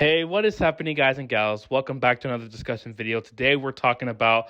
Hey, what is happening, guys and gals? Welcome back to another discussion video. Today we're talking about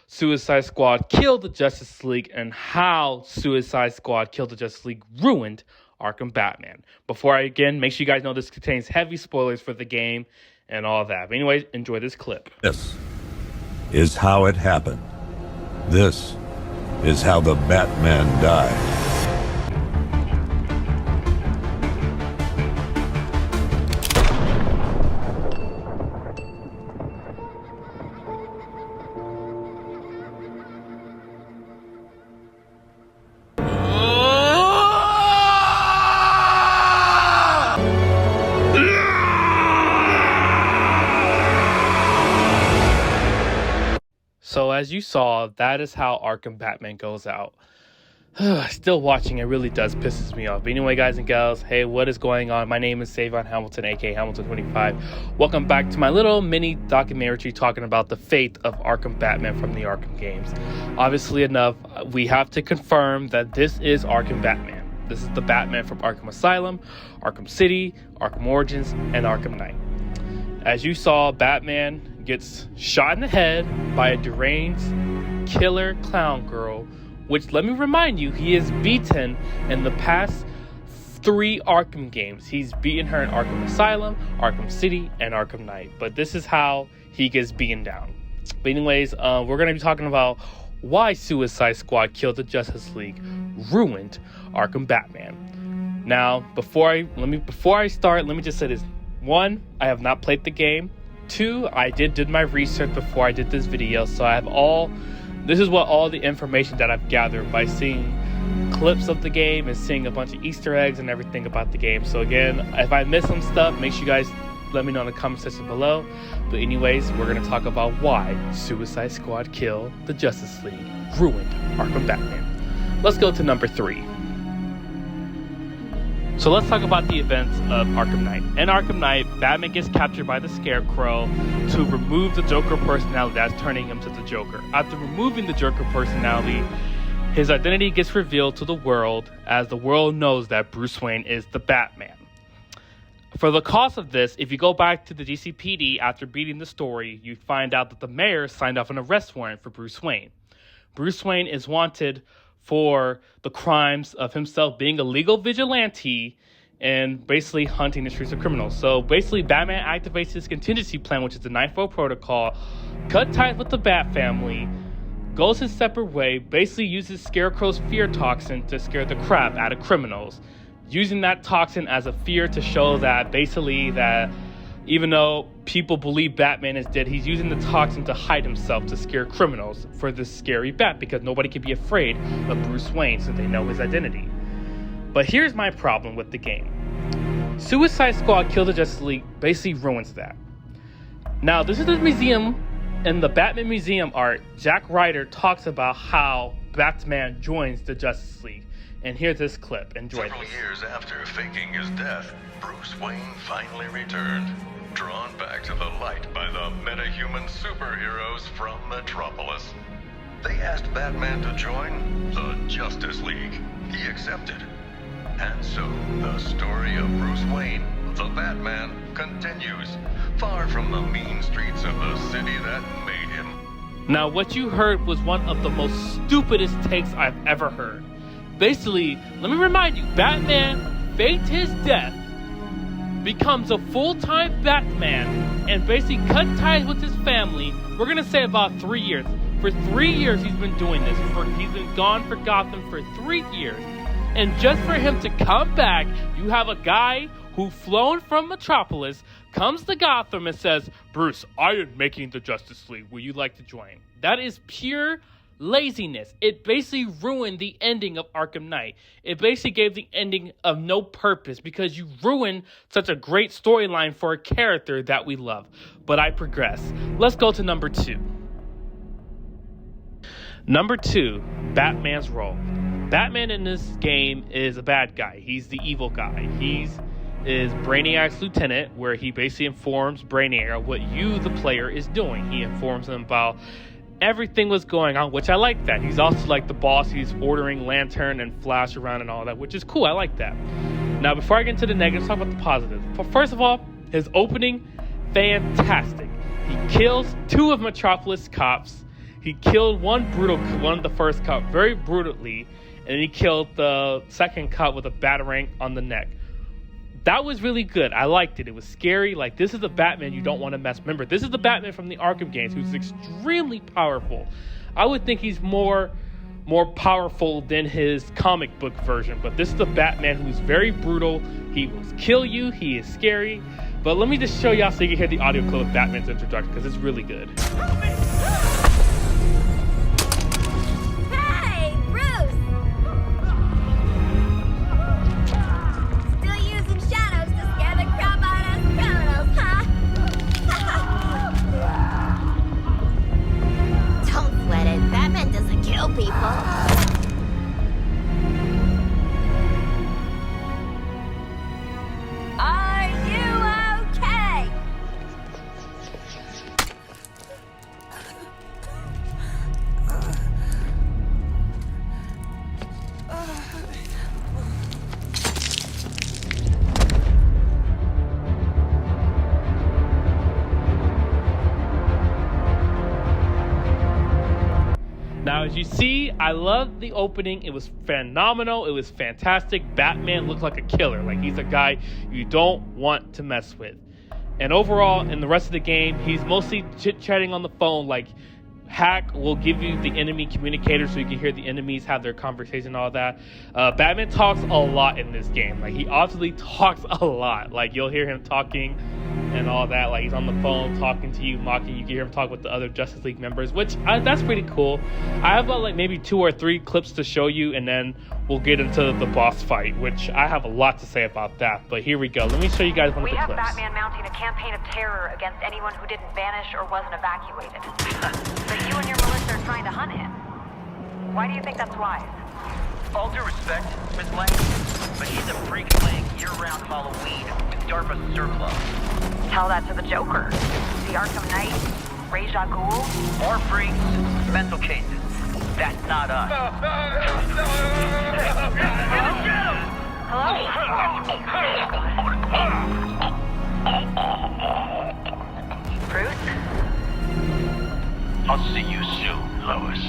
Suicide Squad Killed the Justice League and how Suicide Squad Killed the Justice League ruined Arkham Batman. Before I begin, make sure you guys know this contains heavy spoilers for the game and all that. But anyway, enjoy this clip. This is how it happened. This is how the Batman died. So as you saw, that is how Arkham Batman goes out. Still watching, it really does pisses me off. But anyway, guys and gals, hey, what is going on? My name is Savion Hamilton, aka Hamilton25. Welcome back to my little mini documentary talking about the fate of Arkham Batman from the Arkham games. Obviously enough, we have to confirm that this is Arkham Batman. This is the Batman from Arkham Asylum, Arkham City, Arkham Origins, and Arkham Knight. As you saw, Batman gets shot in the head by a deranged killer clown girl, which, let me remind you, he is beaten in the past 3 Arkham games. He's beaten her in Arkham Asylum, Arkham City, and Arkham Knight. But this is how he gets beaten down. But anyways, we're going to be talking about why Suicide Squad Killed the Justice League ruined Arkham Batman. Now, before I start, let me just say this. 1, I have not played the game. 2, I did my research before I did this video, so I have this is what all the information that I've gathered by seeing clips of the game and seeing a bunch of Easter eggs and everything about the game. So again, if I miss some stuff, make sure you guys let me know in the comment section below. But anyways, we're going to talk about why Suicide Squad Killed the Justice League ruined Arkham Batman. Let's go to number 3. So let's talk about the events of Arkham Knight. In Arkham Knight, Batman gets captured by the Scarecrow to remove the Joker personality that's turning him to the Joker. After removing the Joker personality, his identity gets revealed to the world as the world knows that Bruce Wayne is the Batman. For the cause of this, if you go back to the GCPD after beating the story, you find out that the mayor signed off an arrest warrant for Bruce Wayne. Bruce Wayne is wanted for the crimes of himself being a legal vigilante and basically hunting the streets of criminals. So basically, Batman activates his contingency plan, which is the Nightfall Protocol, cut ties with the Bat family, goes his separate way, basically uses Scarecrow's fear toxin to scare the crap out of criminals, using that toxin as a fear to show that basically that even though people believe Batman is dead, he's using the toxin to hide himself to scare criminals for this scary bat, because nobody can be afraid of Bruce Wayne since they know his identity. But here's my problem with the game. Suicide Squad Killed the Justice League basically ruins that. Now, this is the museum. In the Batman Museum art, Jack Ryder talks about how Batman joins the Justice League. And here's this clip. Enjoy this. Several years after faking his death, Bruce Wayne finally returned, drawn back to the light by the metahuman superheroes from Metropolis. They asked Batman to join the Justice League. He accepted. And so, the story of Bruce Wayne, the Batman, continues, far from the mean streets of the city that made him. Now, what you heard was one of the most stupidest takes I've ever heard. Basically, let me remind you, Batman faked his death, becomes a full-time Batman, and basically cut ties with his family. We're going to say about 3 years. For 3 years, he's been doing this. He's been gone for Gotham for 3 years. And just for him to come back, you have a guy who flown from Metropolis, comes to Gotham and says, Bruce, I am making the Justice League. Would you like to join? That is pure laziness. It basically ruined the ending of Arkham Knight. It basically gave the ending of no purpose because you ruined such a great storyline for a character that we love. But I progress. Let's go to number 2. Number 2, Batman's role. Batman in this game is a bad guy. He's the evil guy. Is Brainiac's lieutenant, where he basically informs Brainiac what you, the player, is doing. He informs him about everything was going on, which I like that. He's also like the boss. He's ordering Lantern and Flash around and all that, which is cool. I like that. Now, before I get into the negatives, talk about the positives. First of all, His opening, fantastic. He kills 2 of Metropolis cops. He killed one of the first cop very brutally, and then he killed the second cop with a batarang on the neck. That was really good. I liked it. It was scary. Like, this is the Batman you don't want to mess. Remember, this is the Batman from the Arkham games who's extremely powerful. I would think he's more powerful than his comic book version, but this is the Batman who's very brutal. He will kill you. He is scary. But let me just show y'all so you can hear the audio clip of Batman's introduction, because it's really good. Hey, Bruce! Still using shadows to scare the crap out of us criminals, huh? Don't sweat it. Batman doesn't kill people. Are you okay? Now, as you see, I love the opening. It was phenomenal. It was fantastic. Batman looked like a killer. Like, he's a guy you don't want to mess with. And overall, in the rest of the game, he's mostly chit-chatting on the phone. Like, Hack will give you the enemy communicator so you can hear the enemies have their conversation and all that. Batman talks a lot in this game. Like, he obviously talks a lot. Like, you'll hear him talking and all that. Like, he's on the phone talking to you, mocking you. You can hear him talk with the other Justice League members, which that's pretty cool. I have about like maybe 2 or 3 clips to show you, and then we'll get into the boss fight, which I have a lot to say about that. But here we go. Let me show you guys one of the clips. We have Batman mounting a campaign of terror against anyone who didn't vanish or wasn't evacuated. But you and your militia are trying to hunt him. Why do you think that's wise? All due respect, Miss Lane, but he's a freak playing year-round Halloween with DARPA surplus. Tell that to the Joker. The Arkham Knight, Ra's al Ghul. More freaks, mental cases. That's not us. Hello? Bruce? I'll see you soon, Lois.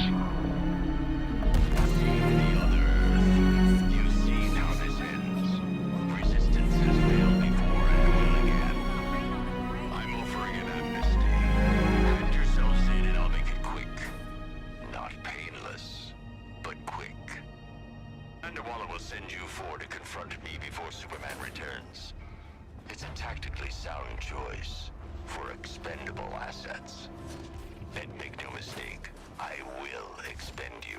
Choice for expendable assets. And make no mistake, I will expend you.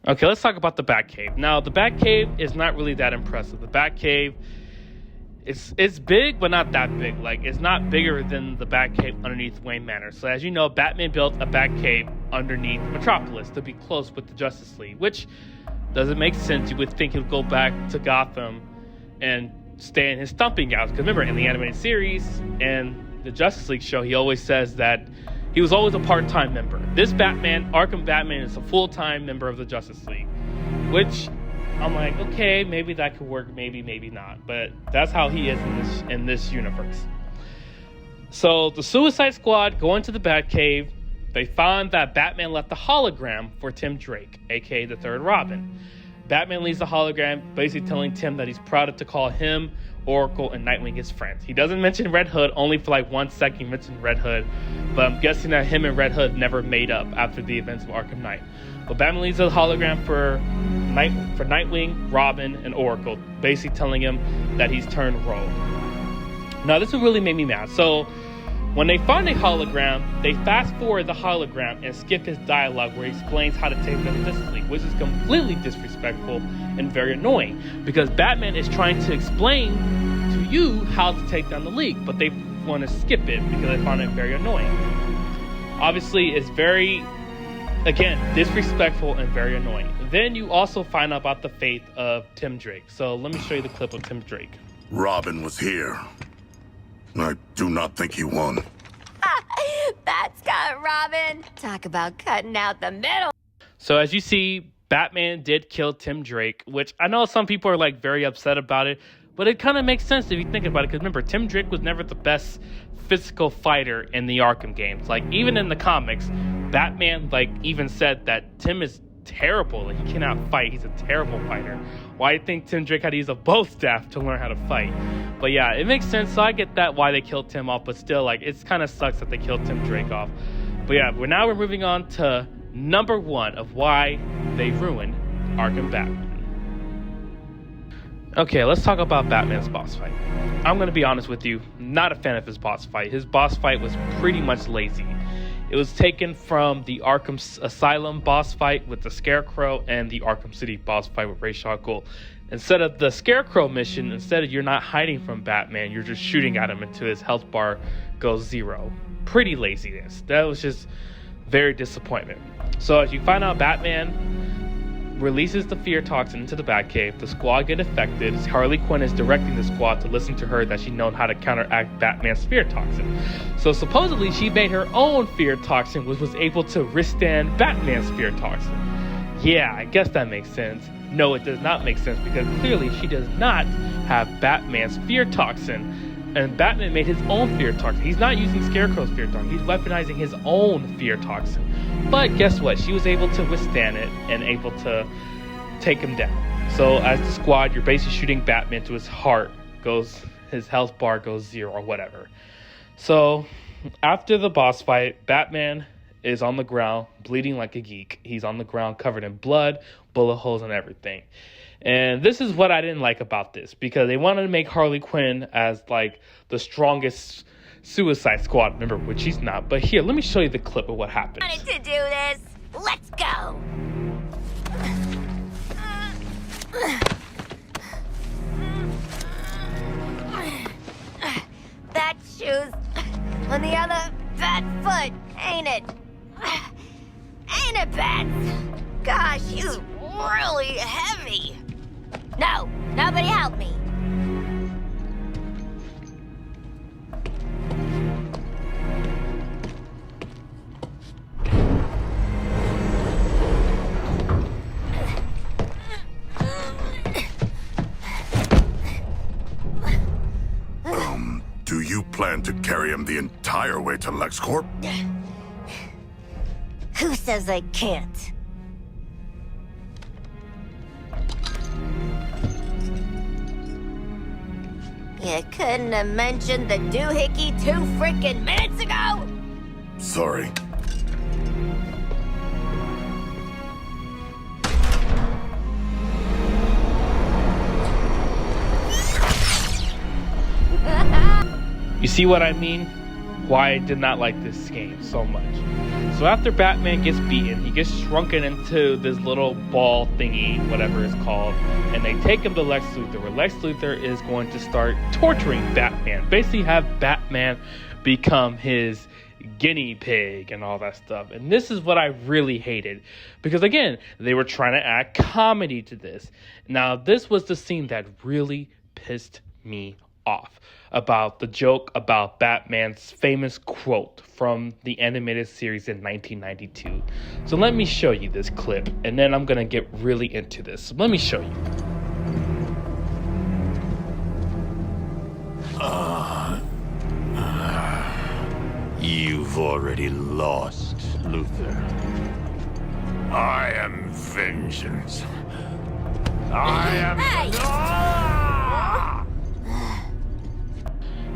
Okay, let's talk about the Batcave. Now, the Batcave is not really that impressive. The Batcave, it's big, but not that big. Like, it's not bigger than the Batcave underneath Wayne Manor. So, as you know, Batman built a Batcave underneath Metropolis to be close with the Justice League, which doesn't make sense. You would think he would go back to Gotham and stay in his stomping grounds. Because remember, in the animated series and the Justice League show, he always says that he was always a part-time member. This Batman, Arkham Batman, is a full-time member of the Justice League, which I'm like, okay, maybe that could work, maybe not. But that's how he is in this universe. So the Suicide Squad go into the Batcave. They find that Batman left a hologram for Tim Drake, aka the Third Robin. Batman leaves the hologram, basically telling Tim that he's proud to call him, Oracle, and Nightwing his friends. He doesn't mention Red Hood, only for like 1 second he mentions Red Hood, but I'm guessing that him and Red Hood never made up after the events of Arkham Knight. But Batman leaves the hologram for Nightwing, Robin, and Oracle, basically telling him that he's turned rogue. Now, this would really make me mad. So, when they find a hologram, they fast forward the hologram and skip his dialogue where he explains how to take down the Justice League, which is completely disrespectful and very annoying, because Batman is trying to explain to you how to take down the League, but they want to skip it because they find it very annoying. Obviously, it's very, again, disrespectful and very annoying. Then you also find out about the fate of Tim Drake. So let me show you the clip of Tim Drake. Robin was here. I do not think he won. That's got Robin. Talk about cutting out the middle. So as you see, Batman did kill Tim Drake, which I know some people are like very upset about it. But it kind of makes sense if you think about it, because remember, Tim Drake was never the best physical fighter in the Arkham games. Like, even in the comics, Batman, like, even said that Tim is terrible. Like, he cannot fight. He's a terrible fighter. Why do you think Tim Drake had to use a bow staff to learn how to fight? But yeah, it makes sense. So I get that why they killed Tim off, but still, like, it's kind of sucks that they killed Tim Drake off. But yeah, we're moving on to number 1 of why they ruined Arkham Batman. Okay, let's talk about Batman's boss fight. I'm going to be honest with you, not a fan of his boss fight. His boss fight was pretty much lazy. It was taken from the Arkham Asylum boss fight with the Scarecrow and the Arkham City boss fight with Ra's al Ghul. Instead of the Scarecrow mission, instead of you're not hiding from Batman, you're just shooting at him until his health bar goes 0. Pretty laziness. That was just very disappointment. So as you find out, Batman releases the fear toxin into the Batcave. The squad get affected. Harley Quinn is directing the squad to listen to her that she knows how to counteract Batman's fear toxin. So supposedly she made her own fear toxin, which was able to withstand Batman's fear toxin. Yeah, I guess that makes sense. No, it does not make sense, because clearly she does not have Batman's fear toxin. And Batman made his own fear toxin. He's not using Scarecrow's fear toxin. He's weaponizing his own fear toxin. But guess what? She was able to withstand it and able to take him down. So as the squad, you're basically shooting Batman to his heart. His health bar goes 0 or whatever. So after the boss fight, Batman is on the ground bleeding like a geek. He's on the ground covered in blood, bullet holes, and everything. And this is what I didn't like about this, because they wanted to make Harley Quinn as like the strongest Suicide Squad member, which she's not. But here, let me show you the clip of what happened. Wanted to do this. Let's go. That shoe's on the other bad foot, ain't it? Ain't it, Bats? Gosh, he's really heavy. No, nobody help me. Do you plan to carry him the entire way to LexCorp? Who says I can't? You couldn't have mentioned the doohickey 2 frickin' minutes ago? Sorry. You see what I mean? Why I did not like this game so much. So after Batman gets beaten, he gets shrunken into this little ball thingy, whatever it's called, and they take him to Lex Luthor, where Lex Luthor is going to start torturing Batman. Basically have Batman become his guinea pig and all that stuff. And this is what I really hated, because again, they were trying to add comedy to this. Now, this was the scene that really pissed me off, about the joke about Batman's famous quote from the animated series in 1992. So let me show you this clip, and then I'm gonna get really into this. So let me show you. You've already lost, Luthor. I am vengeance. I am...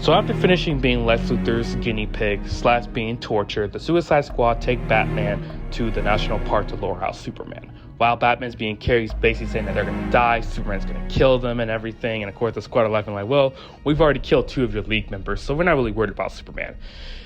So after finishing being Lex Luthor's guinea pig / being tortured, the Suicide Squad take Batman to the National Park to lure out Superman. While Batman's being carried, he's basically saying that they're going to die, Superman's going to kill them and everything. And of course the squad are laughing like, well, we've already killed 2 of your League members, so we're not really worried about Superman.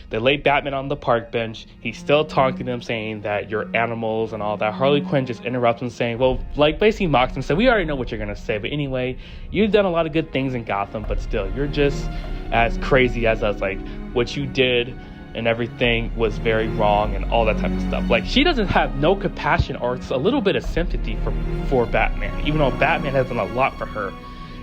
They lay Batman on the park bench. He's still talking to them, saying that you're animals and all that. Harley Quinn just interrupts him, saying, well, like basically mocks him, said, we already know what you're going to say. But anyway, you've done a lot of good things in Gotham, but still, you're just as crazy as us. Like, what you did and everything was very wrong and all that type of stuff. Like, she doesn't have no compassion or a little bit of sympathy for Batman, even though Batman has done a lot for her.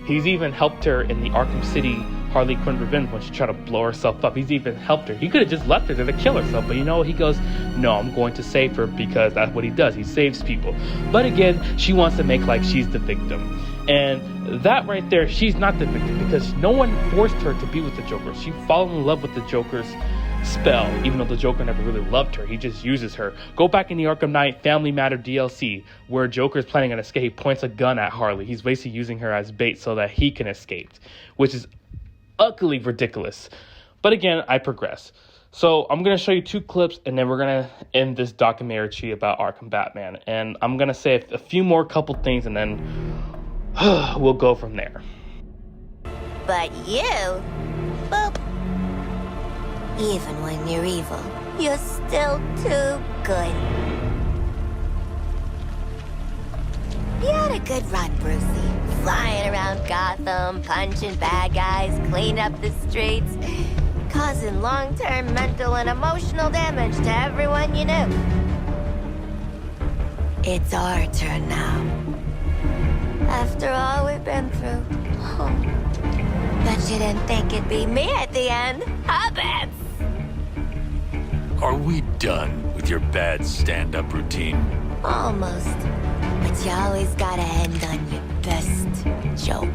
He's even helped her in the Arkham City Harley Quinn Revenge when she tried to blow herself up. He's even helped her. He could have just left her there to kill herself, but you know, he goes, no, I'm going to save her, because that's what he does. He saves people. But again, she wants to make like she's the victim. And that right there, she's not the victim because no one forced her to be with the Joker. She fell in love with the Joker's spell, even though the Joker never really loved her. He just uses her. Go back in the Arkham Knight Family Matter DLC where Joker's planning an escape. He points a gun at Harley. He's basically using her as bait so that he can escape, which is utterly ridiculous. But again, I progress. So I'm going to show you 2 clips and then we're going to end this documentary about Arkham Batman. And I'm going to say a few more couple things and then we'll go from there. But you, boop. Even when you're evil, you're still too good. You had a good run, Brucey. Flying around Gotham, punching bad guys, cleaning up the streets, causing long-term mental and emotional damage to everyone you knew. It's our turn now. After all we've been through. Oh. Bet you didn't think it'd be me at the end, huh, Bats? Are we done with your bad stand-up routine? Almost. But you always gotta end on your best joke.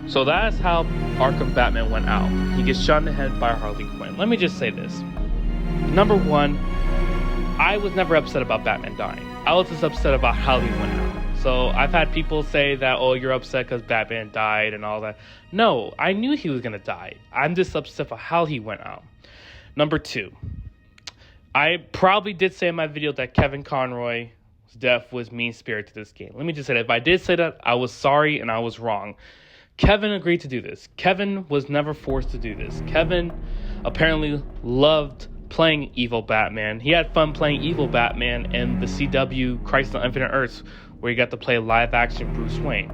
So that's how Arkham Batman went out. He gets shot in the head by Harley Quinn. Let me just say this. Number one, I was never upset about Batman dying. I was just upset about how he went out. So I've had people say that, oh, you're upset because Batman died and all that. No, I knew he was going to die. I'm just upset for how he went out. Number two, I probably did say in my video that Kevin Conroy's death was mean-spirited to this game. Let me just say that if I did say that, I was sorry and I was wrong. Kevin agreed to do this. Kevin was never forced to do this. Kevin apparently loved playing evil Batman. He had fun playing evil Batman in the CW Crisis on Infinite Earths, where he got to play live-action Bruce Wayne.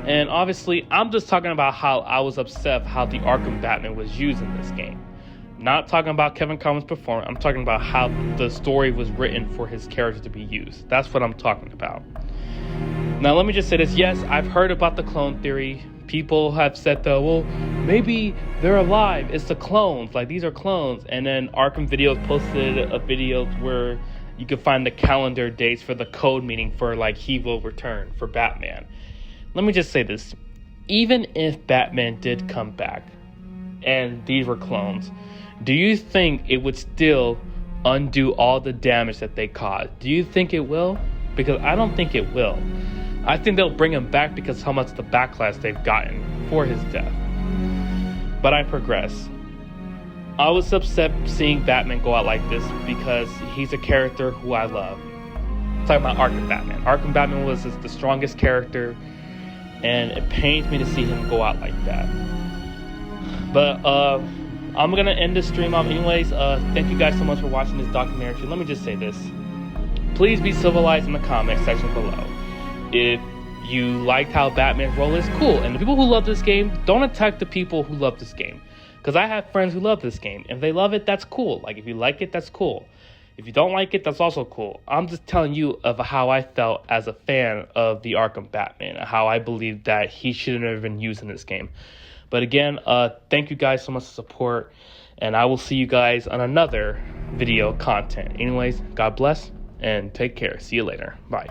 And obviously, I'm just talking about how I was upset how the Arkham Batman was used in this game. Not talking about Kevin Conroy's performance. I'm talking about how the story was written for his character to be used. That's what I'm talking about. Now, let me just say this. Yes, I've heard about the clone theory. People have said, though, well, maybe they're alive. It's the clones. Like, these are clones. And then Arkham Videos posted a video where you could find the calendar dates for the code meeting for, like, he will return for Batman. Let me just say this. Even if Batman did come back and these were clones, do you think it would still undo all the damage that they caused? Do you think it will? Because I don't think it will. I think they'll bring him back because how much the backlash they've gotten for his death. But I progress. I was upset seeing Batman go out like this because he's a character who I love. I'm talking about Arkham Batman. Arkham Batman was the strongest character, and it pains me to see him go out like that. But I'm gonna end this stream off anyways. Thank you guys so much for watching this documentary. Let me just say this. Please be civilized in the comment section below. If you liked how Batman's role is, cool. And the people who love this game, don't attack the people who love this game. Because I have friends who love this game. If they love it, that's cool. Like, if you like it, that's cool. If you don't like it, that's also cool. I'm just telling you of how I felt as a fan of the Arkham Batman. How I believe that he shouldn't have been used in this game. But again, thank you guys so much for support. And I will see you guys on another video content. Anyways, God bless. And take care. See you later. Bye.